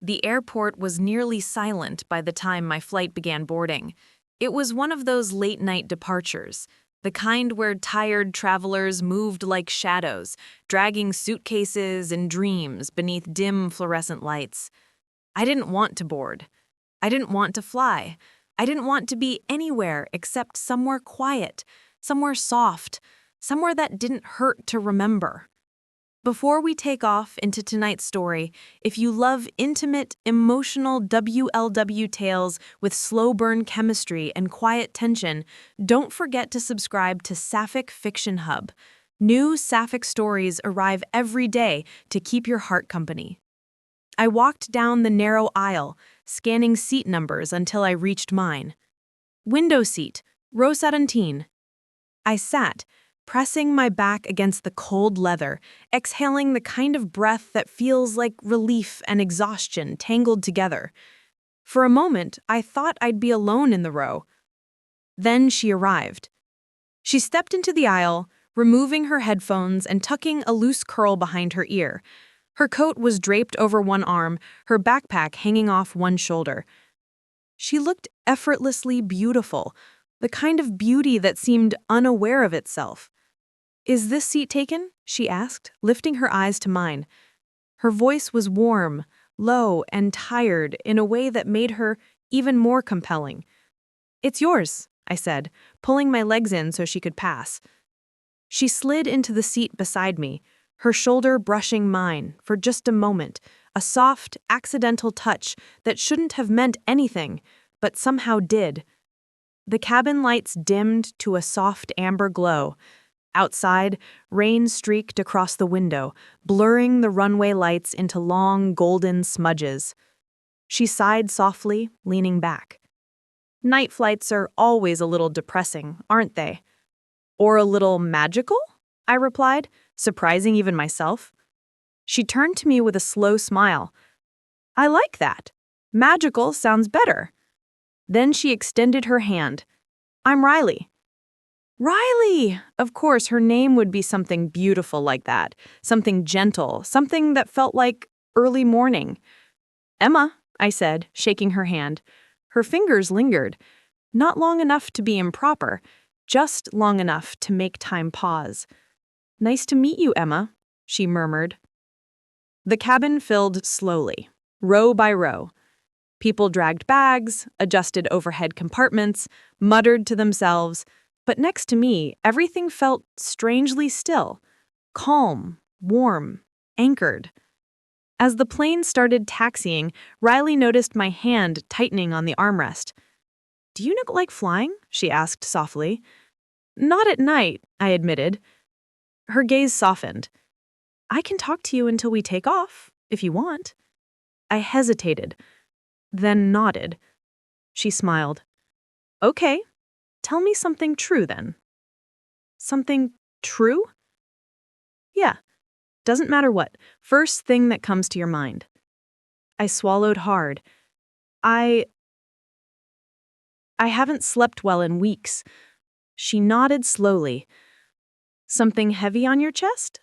The airport was nearly silent by the time my flight began boarding. It was one of those late-night departures, the kind where tired travelers moved like shadows, dragging suitcases and dreams beneath dim fluorescent lights. I didn't want to board. I didn't want to fly. I didn't want to be anywhere except somewhere quiet, somewhere soft, somewhere that didn't hurt to remember. Before we take off into tonight's story, if you love intimate, emotional WLW tales with slow burn chemistry and quiet tension, don't forget to subscribe to Sapphic Fiction Hub. New Sapphic stories arrive every day to keep your heart company. I walked down the narrow aisle, scanning seat numbers until I reached mine. Window seat, row 17. I sat, pressing my back against the cold leather, exhaling the kind of breath that feels like relief and exhaustion tangled together. For a moment, I thought I'd be alone in the row. Then she arrived. She stepped into the aisle, removing her headphones and tucking a loose curl behind her ear. Her coat was draped over one arm, her backpack hanging off one shoulder. She looked effortlessly beautiful, the kind of beauty that seemed unaware of itself. "Is this seat taken?" she asked, lifting her eyes to mine. Her voice was warm, low, and tired in a way that made her even more compelling. "It's yours," I said, pulling my legs in so she could pass. She slid into the seat beside me, her shoulder brushing mine for just a moment, a soft, accidental touch that shouldn't have meant anything, but somehow did. The cabin lights dimmed to a soft amber glow. Outside, rain streaked across the window, blurring the runway lights into long, golden smudges. She sighed softly, leaning back. "Night flights are always a little depressing, aren't they?" "Or a little magical?" I replied, surprising even myself. She turned to me with a slow smile. "I like that. Magical sounds better." Then she extended her hand. "I'm Riley." Riley! Of course, her name would be something beautiful like that, something gentle, something that felt like early morning. "Emma," I said, shaking her hand. Her fingers lingered, not long enough to be improper, just long enough to make time pause. "Nice to meet you, Emma," she murmured. The cabin filled slowly, row by row. People dragged bags, adjusted overhead compartments, muttered to themselves. But next to me, everything felt strangely still, calm, warm, anchored. As the plane started taxiing, Riley noticed my hand tightening on the armrest. "Do you like flying?" she asked softly. "Not at night," I admitted. Her gaze softened. "I can talk to you until we take off, if you want." I hesitated, then nodded. She smiled. "Okay. Tell me something true, then." "Something true?" "Yeah. Doesn't matter what. First thing that comes to your mind." I swallowed hard. I haven't slept well in weeks." She nodded slowly. "Something heavy on your chest?"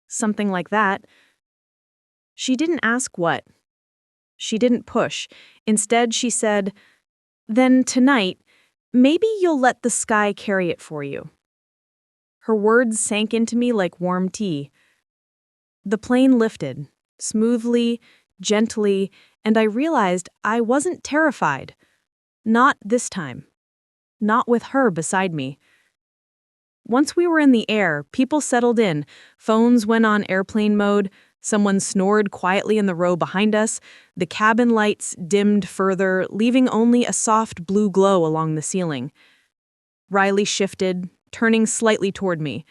"Something like that." She didn't ask what. She didn't push. Instead, she said, "Then tonight, maybe you'll let the sky carry it for you." Her words sank into me like warm tea. The plane lifted, smoothly, gently, and I realized I wasn't terrified. Not this time. Not with her beside me. Once we were in the air, people settled in. Phones went on airplane mode. Someone snored quietly in the row behind us. The cabin lights dimmed further, leaving only a soft blue glow along the ceiling. Riley shifted, turning slightly toward me.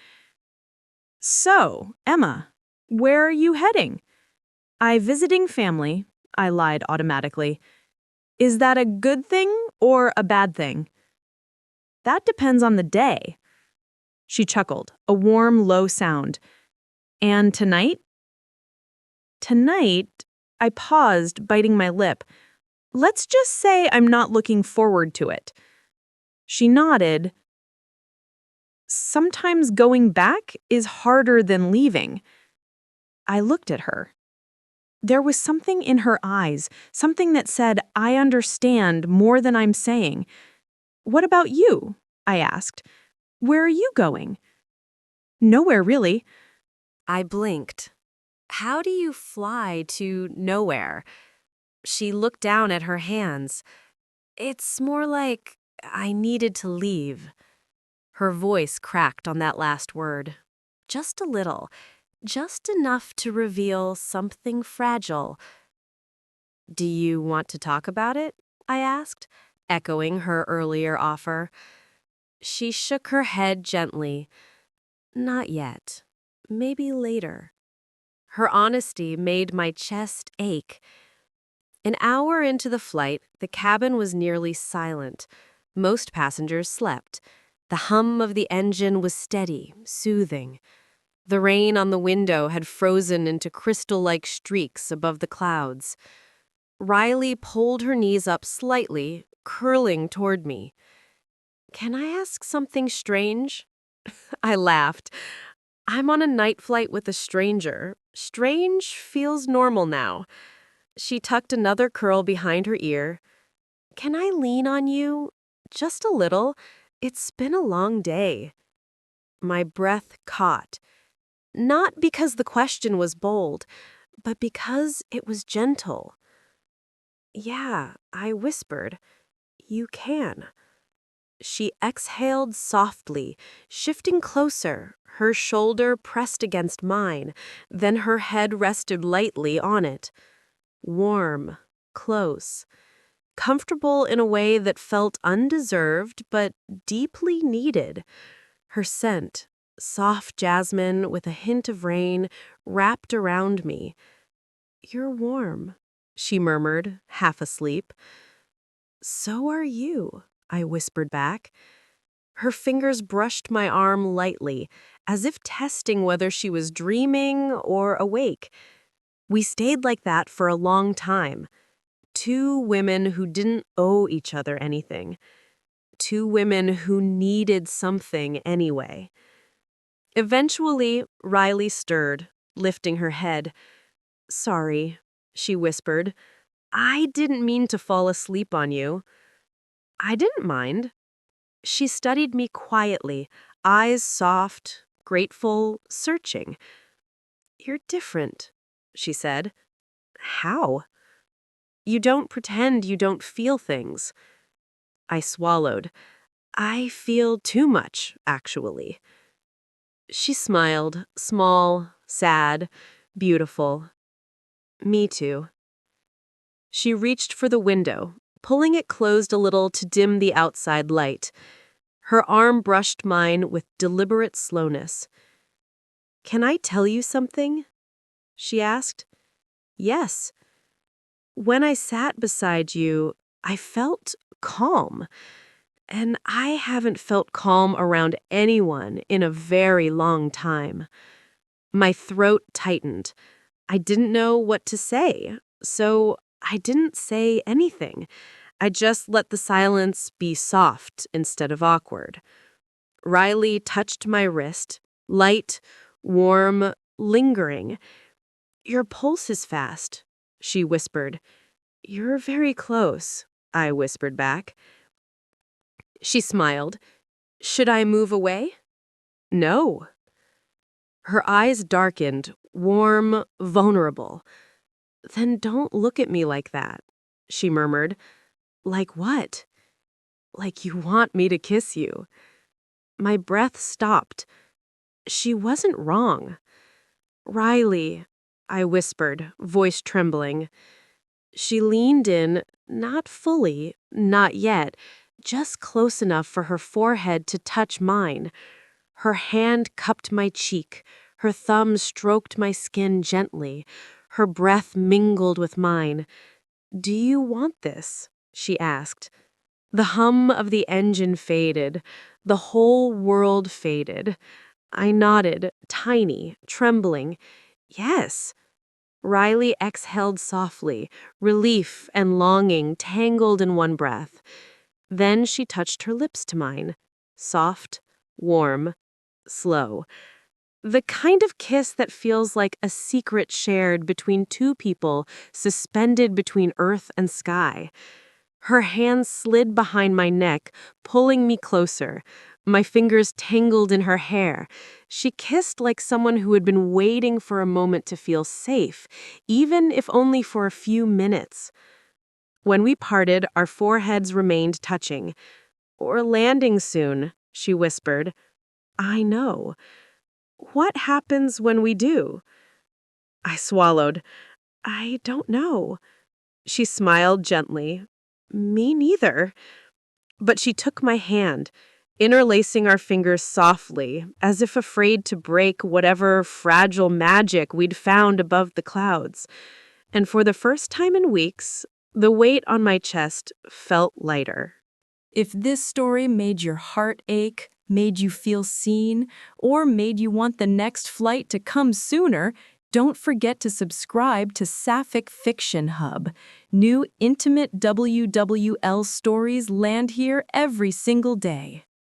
"So, Emma, where are you heading?" "I visiting family," I lied automatically. "Is that a good thing or a bad thing?" "That depends on the day." She chuckled, a warm, low sound. "And tonight?" "Tonight," I paused, biting my lip. "Let's just say I'm not looking forward to it." She nodded. "Sometimes going back is harder than leaving." I looked at her. There was something in her eyes, something that said, I understand more than I'm saying. What about you? I asked. Where are you going? Nowhere, really. I blinked. How do you fly to nowhere? She looked down at her hands. It's more like I needed to leave. Her voice cracked on that last word. Just a little. Just enough to reveal something fragile. Do you want to talk about it? I asked, echoing her earlier offer. She shook her head gently. Not yet. Maybe later. Her honesty made my chest ache. An hour into the flight, the cabin was nearly silent. Most passengers slept. The hum of the engine was steady, soothing. The rain on the window had frozen into crystal-like streaks above the clouds. Riley pulled her knees up slightly, curling toward me. Can I ask something strange? I laughed. I'm on a night flight with a stranger. Strange feels normal now. She tucked another curl behind her ear. Can I lean on you? Just a little. It's been a long day. My breath caught. Not because the question was bold, but because it was gentle. Yeah, I whispered. You can. She exhaled softly, shifting closer, her shoulder pressed against mine, then her head rested lightly on it. Warm, close, comfortable in a way that felt undeserved but deeply needed. Her scent, soft jasmine with a hint of rain, wrapped around me. You're warm, she murmured, half asleep. So are you, I whispered back. Her fingers brushed my arm lightly, as if testing whether she was dreaming or awake. We stayed like that for a long time. Two women who didn't owe each other anything. Two women who needed something anyway. Eventually, Riley stirred, lifting her head. Sorry, she whispered. I didn't mean to fall asleep on you. I didn't mind. She studied me quietly, eyes soft, grateful, searching. You're different, she said. How? You don't pretend you don't feel things. I swallowed. I feel too much, actually. She smiled, small, sad, beautiful. Me too. She reached for the window, pulling it closed a little to dim the outside light. Her arm brushed mine with deliberate slowness. Can I tell you something? She asked. Yes. When I sat beside you, I felt calm. And I haven't felt calm around anyone in a very long time. My throat tightened. I didn't know what to say, so I didn't say anything. I just let the silence be soft instead of awkward. Riley touched my wrist, light, warm, lingering. Your pulse is fast, she whispered. You're very close, I whispered back. She smiled. Should I move away? No. Her eyes darkened, warm, vulnerable. Then don't look at me like that, she murmured. Like what? Like you want me to kiss you. My breath stopped. She wasn't wrong. Riley, I whispered, voice trembling. She leaned in, not fully, not yet, just close enough for her forehead to touch mine. Her hand cupped my cheek, her thumb stroked my skin gently, her breath mingled with mine. Do you want this? She asked. The hum of the engine faded. The whole world faded. I nodded, tiny, trembling. Yes. Riley exhaled softly, relief and longing tangled in one breath. Then she touched her lips to mine, soft, warm, slow. The kind of kiss that feels like a secret shared between two people suspended between earth and sky. Her hands slid behind my neck, pulling me closer. My fingers tangled in her hair. She kissed like someone who had been waiting for a moment to feel safe, even if only for a few minutes. When we parted, our foreheads remained touching. "We're landing soon," she whispered. "I know. What happens when we do?" I swallowed. "I don't know." She smiled gently. "Me neither." But she took my hand, interlacing our fingers softly, as if afraid to break whatever fragile magic we'd found above the clouds. And for the first time in weeks, the weight on my chest felt lighter. If this story made your heart ache, made you feel seen, or made you want the next flight to come sooner, don't forget to subscribe to Sapphic Fiction Hub. New intimate WWL stories land here every single day.